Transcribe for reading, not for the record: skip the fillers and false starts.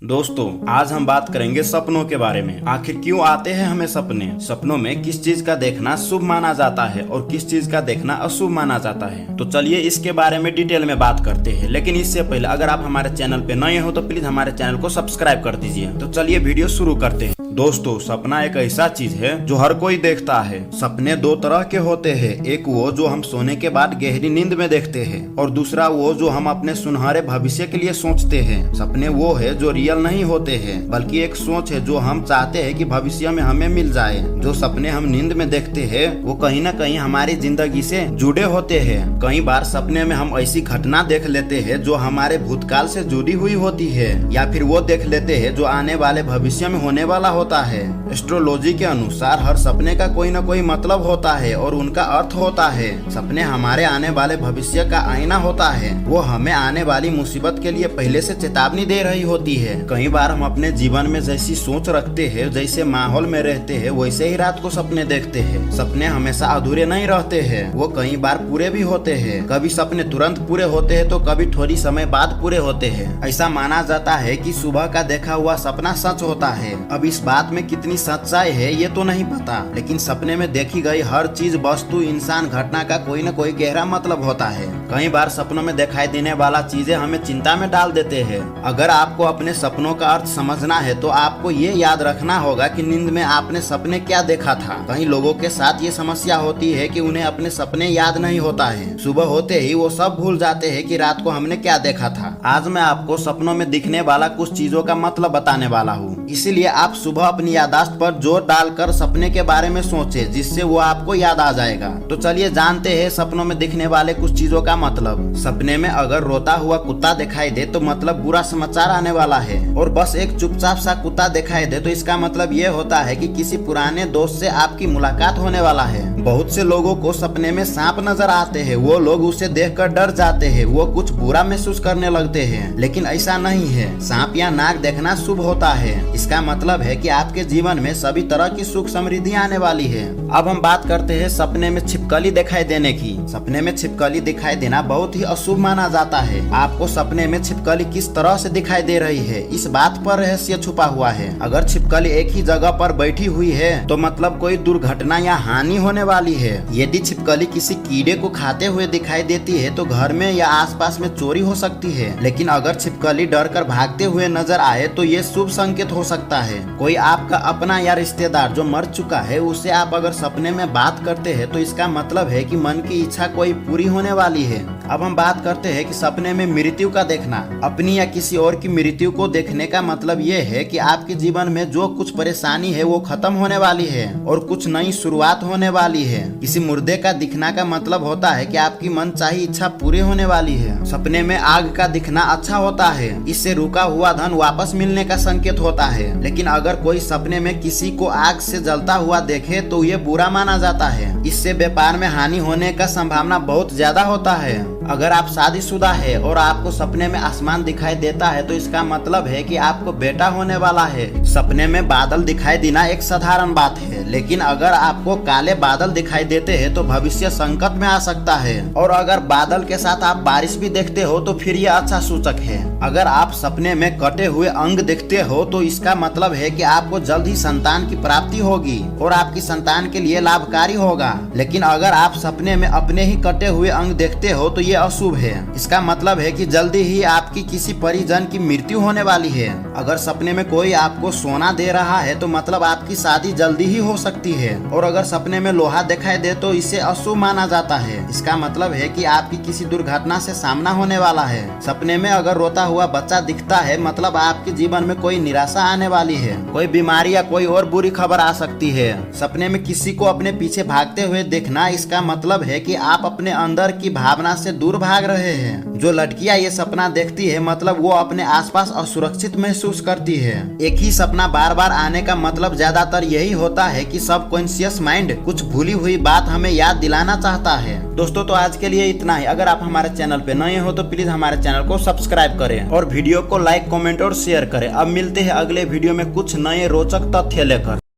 दोस्तों, आज हम बात करेंगे सपनों के बारे में। आखिर क्यों आते हैं हमें सपने, सपनों में किस चीज का देखना शुभ माना जाता है और किस चीज का देखना अशुभ माना जाता है। तो चलिए इसके बारे में डिटेल में बात करते हैं। लेकिन इससे पहले अगर आप हमारे चैनल पे नए हो तो प्लीज हमारे चैनल को सब्सक्राइब कर दीजिए। तो चलिए वीडियो शुरू करते हैं। दोस्तों, सपना एक ऐसा चीज है जो हर कोई देखता है। सपने दो तरह के होते हैं, एक वो जो हम सोने के बाद गहरी नींद में देखते हैं और दूसरा वो जो हम अपने सुनहरे भविष्य के लिए सोचते हैं। सपने वो है जो रियल नहीं होते हैं बल्कि एक सोच है जो हम चाहते हैं कि भविष्य में हमें मिल जाए। जो सपने हम नींद में देखते हैं वो कहीं न कहीं हमारी जिंदगी से जुड़े होते हैं। कई बार सपने में हम ऐसी घटना देख लेते हैं जो हमारे भूतकाल से जुड़ी हुई होती है या फिर वो देख लेते हैं जो आने वाले भविष्य में होने वाला होता है। एस्ट्रोलॉजी के अनुसार हर सपने का कोई न कोई मतलब होता है और उनका अर्थ होता है। सपने हमारे आने वाले भविष्य का आईना होता है। वो हमें आने वाली मुसीबत के लिए पहले से चेतावनी दे रही होती है। कई बार हम अपने जीवन में जैसी सोच रखते हैं, जैसे माहौल में रहते हैं, वैसे ही रात को सपने देखते हैं। सपने हमेशा अधूरे नहीं रहते हैं, वो कई बार पूरे भी होते हैं। कभी सपने तुरंत पूरे होते हैं तो कभी थोड़ी समय बाद पूरे होते हैं। ऐसा माना जाता है कि सुबह का देखा हुआ सपना सच होता है। अब इस बात में कितनी सच्चाई है ये तो नहीं पता, लेकिन सपने में देखी गई हर चीज, वस्तु, इंसान, घटना का कोई न कोई गहरा मतलब होता है। कई बार सपनों में दिखाई देने वाला चीजें हमें चिंता में डाल देते हैं। अगर आपको अपने सपनों का अर्थ समझना है तो आपको ये याद रखना होगा कि नींद में आपने सपने क्या देखा था। कई लोगों के साथ ये समस्या होती है कि उन्हें अपने सपने याद नहीं होता है। सुबह होते ही वो सब भूल जाते हैं कि रात को हमने क्या देखा था। आज मैं आपको सपनों में दिखने वाला कुछ चीजों का मतलब बताने वाला हूँ, इसीलिए आप सुबह अपनी याददाश्त पर जोर डालकर सपने के बारे में सोचें, जिससे वो आपको याद आ जाएगा। तो चलिए जानते हैं सपनों में दिखने वाले कुछ चीजों का मतलब। सपने में अगर रोता हुआ कुत्ता दिखाई दे तो मतलब बुरा समाचार आने वाला है, और बस एक चुपचाप सा कुत्ता दिखाई दे तो इसका मतलब ये होता है कि किसी पुराने दोस्त से आपकी मुलाकात होने वाला है। बहुत से लोगों को सपने में सांप नजर आते हैं। वो लोग उसे देखकर डर जाते हैं, वो कुछ बुरा महसूस करने लगते हैं, लेकिन ऐसा नहीं है। सांप या नाग देखना शुभ होता है। इसका मतलब है कि आपके जीवन में सभी तरह की सुख समृद्धि आने वाली है। अब हम बात करते हैं सपने में छिपकली दिखाई देने की। सपने में छिपकली दिखाई देना बहुत ही अशुभ माना जाता है। आपको सपने में छिपकली किस तरह से दिखाई दे रही है, इस बात पर रहस्य छुपा हुआ है। अगर छिपकली एक ही जगह पर बैठी हुई है तो मतलब कोई दुर्घटना या हानि होने वाली है। यदि छिपकली किसी कीड़े को खाते हुए दिखाई देती है तो घर में या आसपास में चोरी हो सकती है। लेकिन अगर छिपकली डर कर भागते हुए नजर आए तो ये शुभ संकेत हो सकता है। कोई आपका अपना या रिश्तेदार जो मर चुका है उससे आप अगर सपने में बात करते हैं तो इसका मतलब है कि मन की इच्छा कोई पूरी होने वाली है। अब हम बात करते हैं कि सपने में मृत्यु का देखना। अपनी या किसी और की मृत्यु को देखने का मतलब ये है कि आपके जीवन में जो कुछ परेशानी है वो खत्म होने वाली है और कुछ नई शुरुआत होने वाली है। किसी मुर्दे का दिखना का मतलब होता है कि आपकी मनचाही इच्छा पूरी होने वाली है। सपने में आग का दिखना अच्छा होता है, इससे रुका हुआ धन वापस मिलने का संकेत होता है। लेकिन अगर कोई सपने में किसी को आग से जलता हुआ देखे तो ये बुरा माना जाता है। इससे व्यापार में हानि होने का संभावना बहुत ज्यादा होता है। अगर आप शादीशुदा है और आपको सपने में आसमान दिखाई देता है तो इसका मतलब है कि आपको बेटा होने वाला है। सपने में बादल दिखाई देना एक साधारण बात है, लेकिन अगर आपको काले बादल दिखाई देते हैं तो भविष्य संकट में आ सकता है। और अगर बादल के साथ आप बारिश भी देखते हो तो फिर यह अच्छा सूचक है। अगर आप सपने में कटे हुए अंग देखते हो तो इसका मतलब है कि आपको जल्द ही संतान की प्राप्ति होगी और आपकी संतान के लिए लाभकारी होगा। लेकिन अगर आप सपने में अपने ही कटे हुए अंग देखते हो तो ये अशुभ है। इसका मतलब है कि जल्दी ही आपकी किसी परिजन की मृत्यु होने वाली है। अगर सपने में कोई आपको सोना दे रहा है तो मतलब आपकी शादी जल्दी ही हो सकती है। और अगर सपने में लोहा दिखाई दे तो इसे अशुभ माना जाता है। इसका मतलब है कि आपकी किसी दुर्घटना से सामना होने वाला है। सपने में अगर रोता हुआ बच्चा दिखता है मतलब आपके जीवन में कोई निराशा आने वाली है, कोई बीमारी या कोई और बुरी खबर आ सकती है। सपने में किसी को अपने पीछे भागते हुए देखना, इसका मतलब है कि आप अपने अंदर की भावना से दूर भाग रहे हैं। जो लड़कियां ये सपना देखती है मतलब वो अपने आसपास असुरक्षित महसूस करती है। एक ही सपना बार बार आने का मतलब ज्यादातर यही होता है कि सबकॉन्शियस माइंड कुछ भूली हुई बात हमें याद दिलाना चाहता है। दोस्तों, तो आज के लिए इतना ही। अगर आप हमारे चैनल पे नए हो तो प्लीज हमारे चैनल को सब्सक्राइब करें और वीडियो को लाइक, कमेंट और शेयर करें। अब मिलते हैं अगले वीडियो में कुछ नए रोचक तथ्य लेकर।